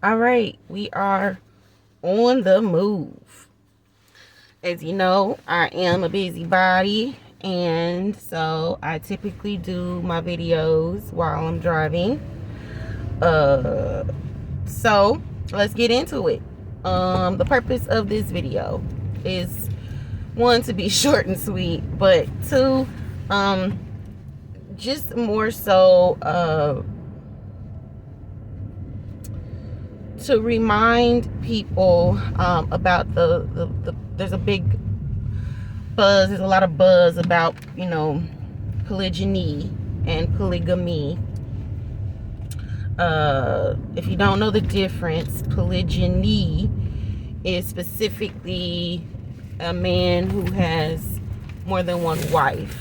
All right, we are on the move. As you know, I am a busybody, and so I typically do my videos while I'm driving. So let's get into it. The purpose of this video is, one, to be short and sweet, but two, just more so to remind people about there's a big buzz, there's a lot of buzz about, polygyny and polygamy. If you don't know the difference, polygyny is specifically a man who has more than one wife.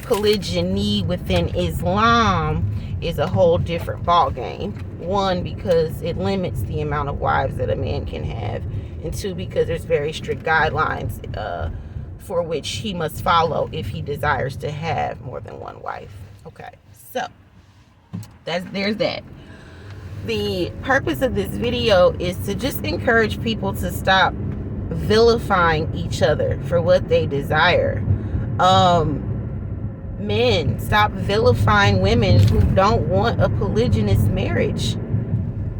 Polygyny within Islam is a whole different ball game. One, because it limits the amount of wives that a man can have, and two, because there's very strict guidelines for which he must follow if he desires to have more than one wife. Okay, so there's that. The purpose of this video is to just encourage people to stop vilifying each other for what they desire. Men, stop vilifying women who don't want a polygynous marriage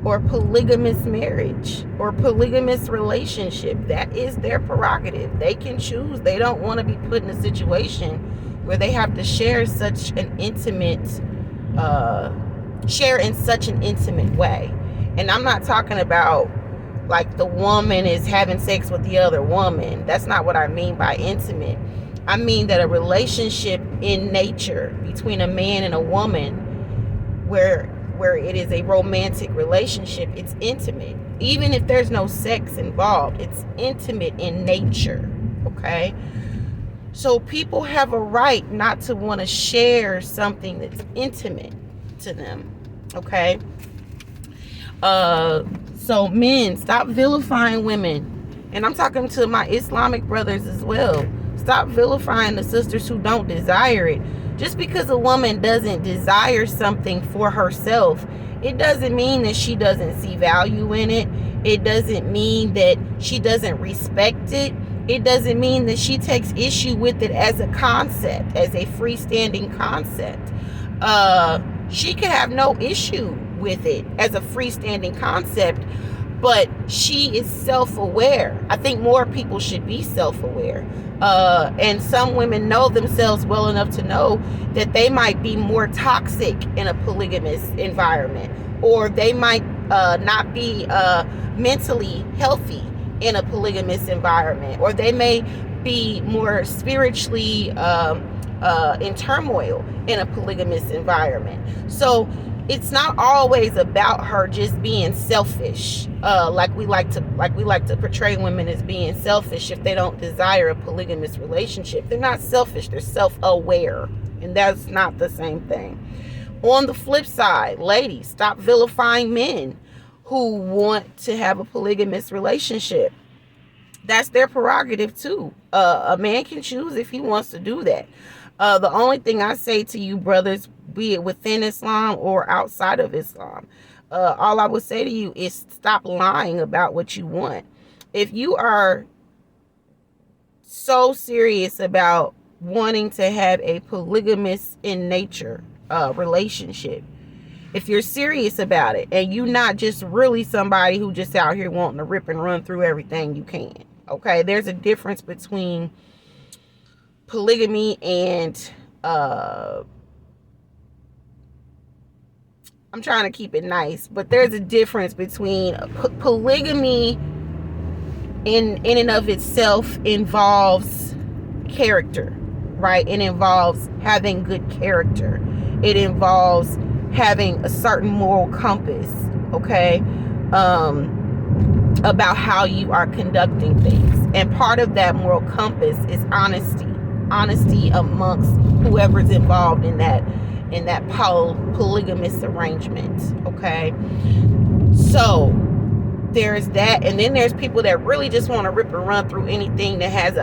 or polygamous marriage or polygamous relationship. That is their prerogative. They can choose. They don't want to be put in a situation where they have to share in such an intimate way. And I'm not talking about like the woman is having sex with the other woman. That's not what I mean by intimate. I mean that a relationship in nature between a man and a woman where it is a romantic relationship, it's intimate. Even if there's no sex involved, it's intimate in nature, okay? So people have a right not to want to share something that's intimate to them, okay? So men, stop vilifying women. And I'm talking to my Islamic brothers as well. Stop vilifying the sisters who don't desire it. Just because a woman doesn't desire something for herself, it doesn't mean that she doesn't see value in it. It doesn't mean that she doesn't respect it. It doesn't mean that she takes issue with it as a concept, as a freestanding concept. She can have no issue with it as a freestanding concept, but she is self-aware. I think more people should be self-aware. And some women know themselves well enough to know that they might be more toxic in a polygamous environment, or they might not be mentally healthy in a polygamous environment, or they may be more spiritually in turmoil in a polygamous environment. So it's not always about her just being selfish, like we like to portray women as being selfish if they don't desire a polygamous relationship. They're not selfish, they're self-aware, and that's not the same thing. On the flip side, ladies, stop vilifying men who want to have a polygamous relationship. That's their prerogative too. A man can choose if he wants to do that. The only thing I say to you, brothers, be it within Islam or outside of Islam, all I would say to you is stop lying about what you want. If you are so serious about wanting to have a polygamous in nature relationship, if you're serious about it and you're not just really somebody who just out here wanting to rip and run through everything you can, okay, there's a difference between polygamy and I'm trying to keep it nice, but there's a difference between polygamy in and of itself involves character, right? It involves having good character. It involves having a certain moral compass, okay, about how you are conducting things. And part of that moral compass is honesty amongst whoever's involved in that polygamous arrangement, okay? So there's that, and then there's people that really just want to rip and run through anything that has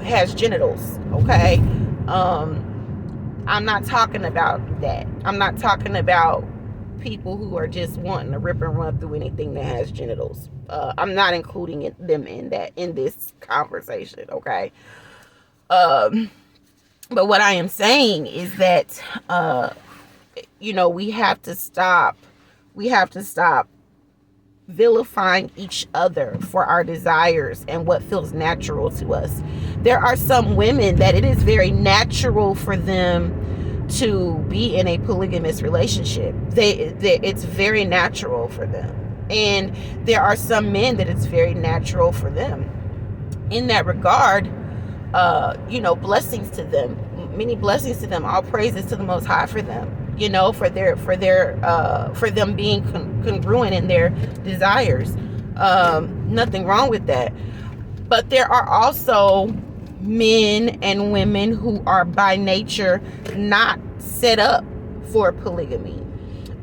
has genitals, okay? I'm not talking about that. I'm not talking about people who are just wanting to rip and run through anything that has genitals. I'm not including them in this conversation, okay? But what I am saying is that we have to stop vilifying each other for our desires and what feels natural to us. There are some women that it is very natural for them to be in a polygamous relationship. It's very natural for them. And there are some men that it's very natural for them. In that regard, blessings to them. Many blessings to them. All praises to the Most High for them. For them being congruent in their desires. Nothing wrong with that. But there are also men and women who are by nature not set up for polygamy.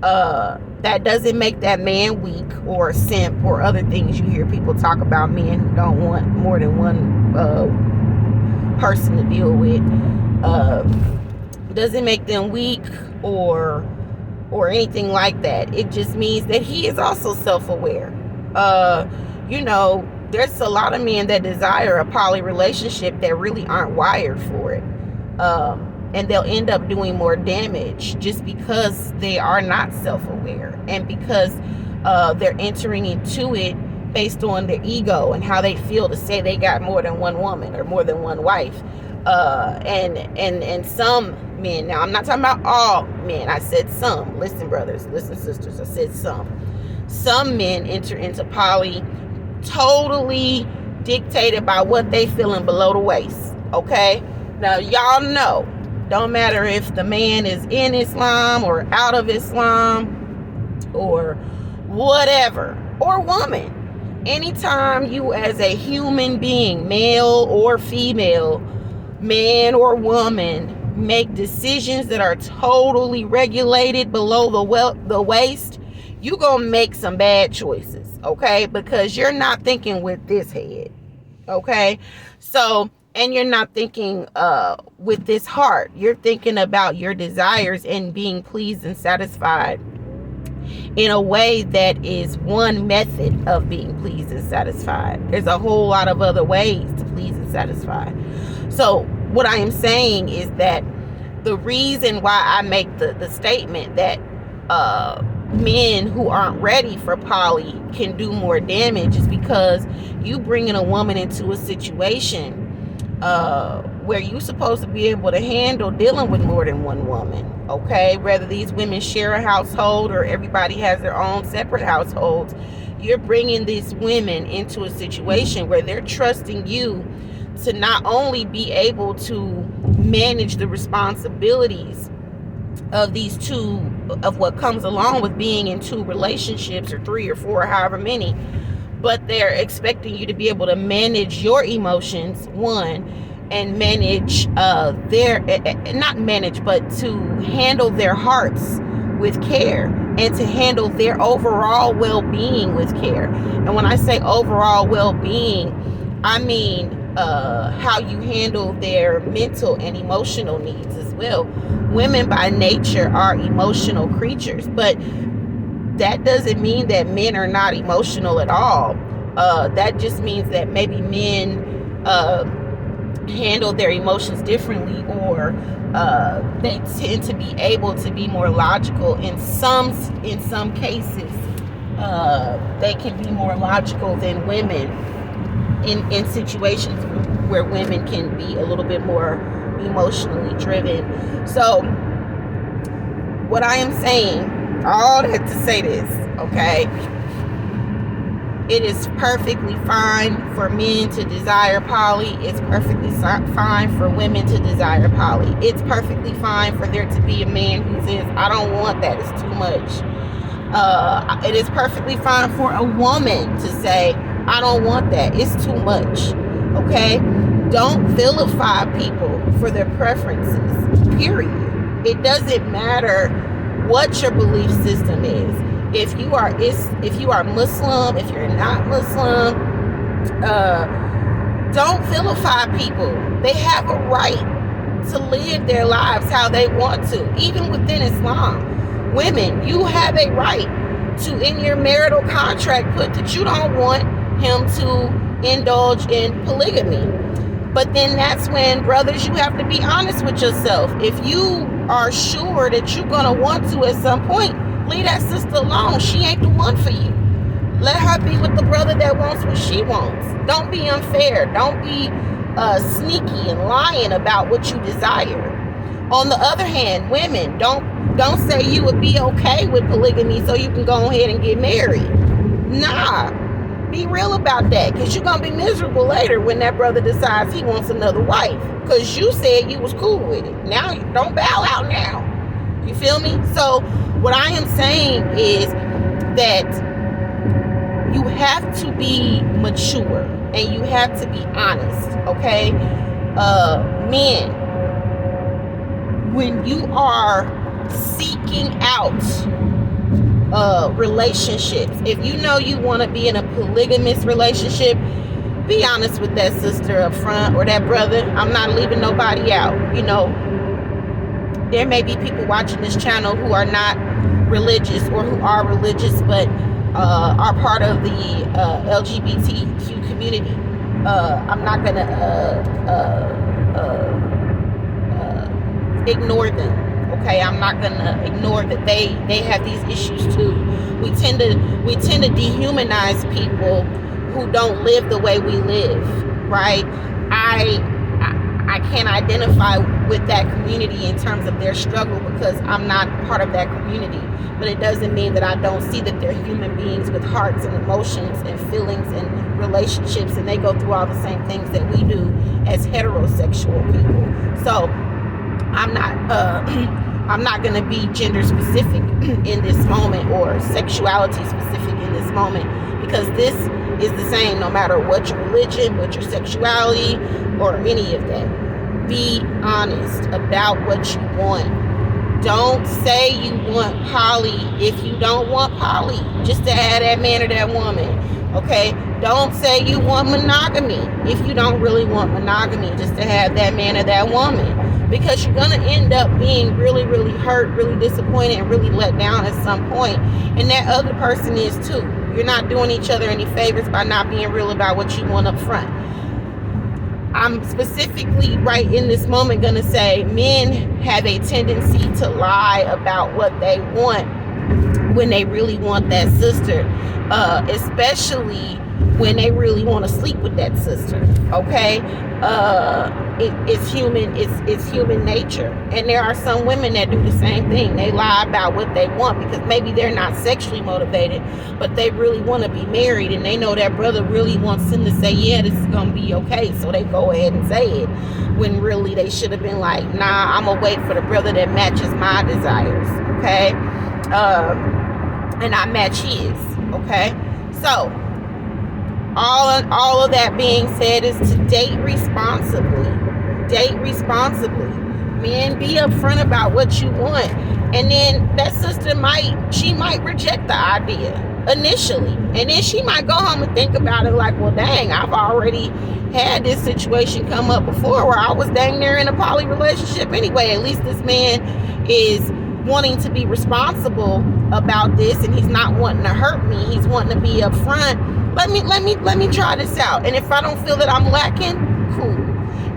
That doesn't make that man weak or simp or other things you hear people talk about, men who don't want more than one person to deal with. Doesn't make them weak or anything like that. It just means that he is also self-aware. There's a lot of men that desire a poly relationship that really aren't wired for it. And they'll end up doing more damage just because they are not self-aware, and because they're entering into it based on their ego and how they feel to say they got more than one woman or more than one wife. And some men, now I'm not talking about all men, I said some. Listen, brothers, listen, sisters, I said some men enter into poly totally dictated by what they feeling below the waist. Okay, now y'all know, don't matter if the man is in Islam or out of Islam or whatever, or woman, anytime you as a human being, male or female, man or woman, make decisions that are totally regulated below the waist, you gonna make some bad choices, okay? Because you're not thinking with this head, okay? So, and you're not thinking with this heart. You're thinking about your desires and being pleased and satisfied in a way that is one method of being pleased and satisfied. There's a whole lot of other ways to please and satisfy. So what I am saying is that the reason why I make the statement that men who aren't ready for poly can do more damage is because you bringing a woman into a situation where you're supposed to be able to handle dealing with more than one woman, okay? Whether these women share a household or everybody has their own separate households, you're bringing these women into a situation where they're trusting you to not only be able to manage the responsibilities of these two, of what comes along with being in two relationships or three or four, or however many, but they're expecting you to be able to manage your emotions, one, and manage not manage, but to handle their hearts with care and to handle their overall well-being with care. And when I say overall well-being, I mean how you handle their mental and emotional needs as well. Women by nature are emotional creatures, but that doesn't mean that men are not emotional at all. That just means that maybe men handle their emotions differently, or they tend to be able to be more logical. In some cases, they can be more logical than women in situations where women can be a little bit more emotionally driven. So what I am saying, all that to say this, okay? It is perfectly fine for men to desire poly. It's perfectly fine for women to desire poly. It's perfectly fine for there to be a man who says, I don't want that, it's too much. It is perfectly fine for a woman to say, I don't want that, it's too much. Okay? Don't vilify people for their preferences, period. It doesn't matter what your belief system is. If you are Muslim, if you're not Muslim, don't vilify people. They have a right to live their lives how they want to, even within Islam. Women, you have a right to, in your marital contract, put that you don't want him to indulge in polygamy. But then that's when, brothers, you have to be honest with yourself. If you are sure that you're going to want to at some point, leave that sister alone. She ain't the one for you. Let her be with the brother that wants what she wants. Don't be unfair. Don't be sneaky and lying about what you desire. On the other hand, women, don't say you would be okay with polygamy so you can go ahead and get married. Nah. Be real about that, because you're going to be miserable later when that brother decides he wants another wife, because you said you was cool with it. Now, don't bow out now. You feel me? So what I am saying is that you have to be mature and you have to be honest, okay? Men, when you are seeking out relationships, if you know you want to be in a polygamous relationship, be honest with that sister up front or that brother. I'm not leaving nobody out. You know, there may be people watching this channel who are not religious or who are religious but are part of the LGBTQ community. I'm not gonna ignore them. Okay, I'm not gonna ignore that they have these issues too. We tend to dehumanize people who don't live the way we live, right? I can't identify with that community in terms of their struggle because I'm not part of that community. But it doesn't mean that I don't see that they're human beings with hearts and emotions and feelings and relationships, and they go through all the same things that we do as heterosexual people. So I'm not going to be gender specific in this moment or sexuality specific in this moment, because this is the same no matter what your religion, what your sexuality, or any of that. Be honest about what you want. Don't say you want poly if you don't want poly, just to have that man or that woman. Okay? Don't say you want monogamy if you don't really want monogamy, just to have that man or that woman. Because you're going to end up being really, really hurt, really disappointed, and really let down at some point. And that other person is too. You're not doing each other any favors by not being real about what you want up front. I'm specifically right in this moment going to say men have a tendency to lie about what they want when they really want that sister, especially when they really want to sleep with that sister. Okay, it's human nature, and there are some women that do the same thing. They lie about what they want because maybe they're not sexually motivated, but they really want to be married, and they know that brother really wants them to say, yeah, this is gonna be okay, so they go ahead and say it, when really they should have been like, nah, I'm gonna wait for the brother that matches my desires. Okay, and I match his. Okay, so all of that being said is to date responsibly. Date responsibly. Men, be upfront about what you want. And then that sister might reject the idea initially. And then she might go home and think about it like, well, dang, I've already had this situation come up before where I was dang near in a poly relationship anyway. At least this man is wanting to be responsible about this, and he's not wanting to hurt me. He's wanting to be upfront. Let me try this out. And if I don't feel that I'm lacking, cool.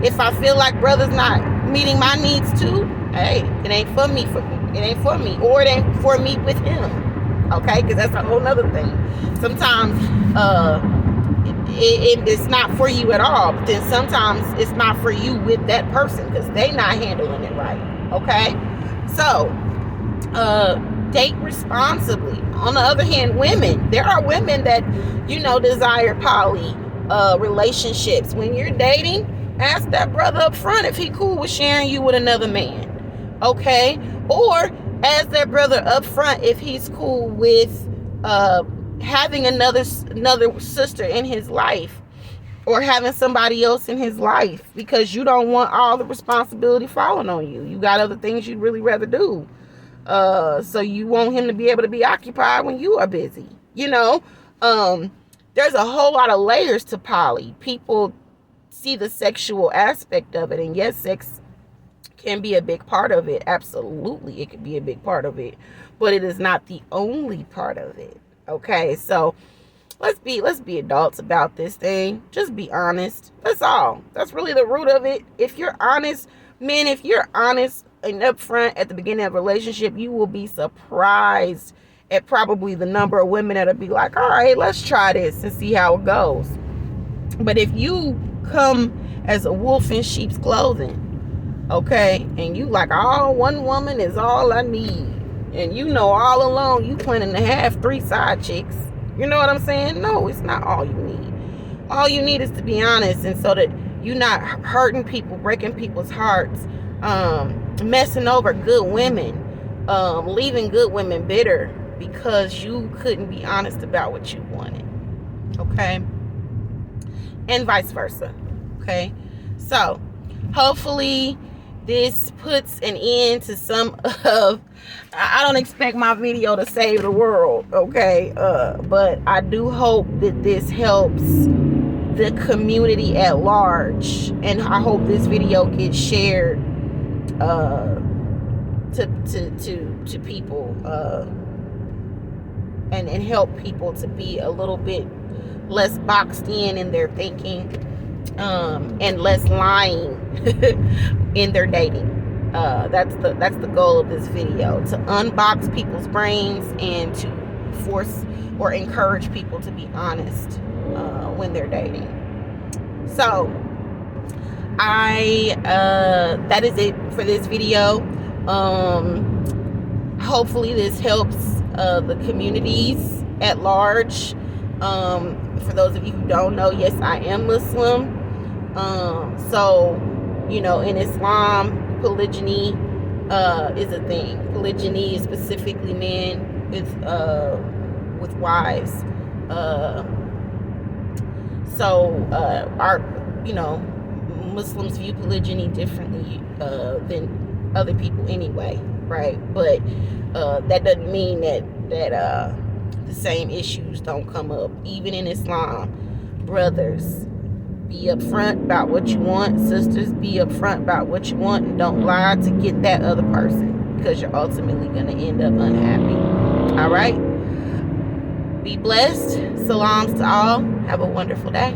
If I feel like brother's not meeting my needs too, hey, it ain't for me. It ain't for me, or it ain't for me with him. Okay, because that's a whole nother thing. Sometimes it's not for you at all, but then sometimes it's not for you with that person because they not handling it right. Okay, so date responsibly. On the other hand, women, there are women that, you know, desire poly relationships. When you're dating, ask that brother up front if he cool with sharing you with another man. Okay, or ask that brother up front if he's cool with having another sister in his life, or having somebody else in his life, because you don't want all the responsibility falling on you. You got other things you'd really rather do. So you want him to be able to be occupied when you are busy. You know, there's a whole lot of layers to poly. People see the sexual aspect of it, and yes, sex can be a big part of it. Absolutely, it could be a big part of it, but it is not the only part of it. Okay, so let's be adults about this thing. Just be honest. That's all. That's really the root of it. If you're honest, men, if you're honest and upfront at the beginning of a relationship, you will be surprised at probably the number of women that'll be like, all right, let's try this and see how it goes. But if you come as a wolf in sheep's clothing, okay, and you like, oh, one woman is all I need, and you know all along you planning to have 3 side chicks, you know what I'm saying? No, it's not all you need. All you need is to be honest, and so that you're not hurting people, breaking people's hearts, messing over good women, leaving good women bitter because you couldn't be honest about what you wanted. Okay? And vice versa. Okay? So, hopefully this puts an end to some of, I don't expect my video to save the world, okay? But I do hope that this helps the community at large, and I hope this video gets shared to people, and help people to be a little bit less boxed in their thinking, and less lying in their dating. That's the goal of this video, to unbox people's brains and to force or encourage people to be honest when they're dating. So that is it for this video. Hopefully this helps the communities at large. For those of you who don't know, yes, I am Muslim. So, you know, in Islam, polygyny is a thing. Polygyny is specifically men with wives. Our, you know, Muslims view polygyny differently than other people anyway, right? But that doesn't mean that the same issues don't come up. Even in Islam, brothers, be upfront about what you want. Sisters, be upfront about what you want, and don't lie to get that other person, because you're ultimately going to end up unhappy. All right? Be blessed. Salams to all. Have a wonderful day.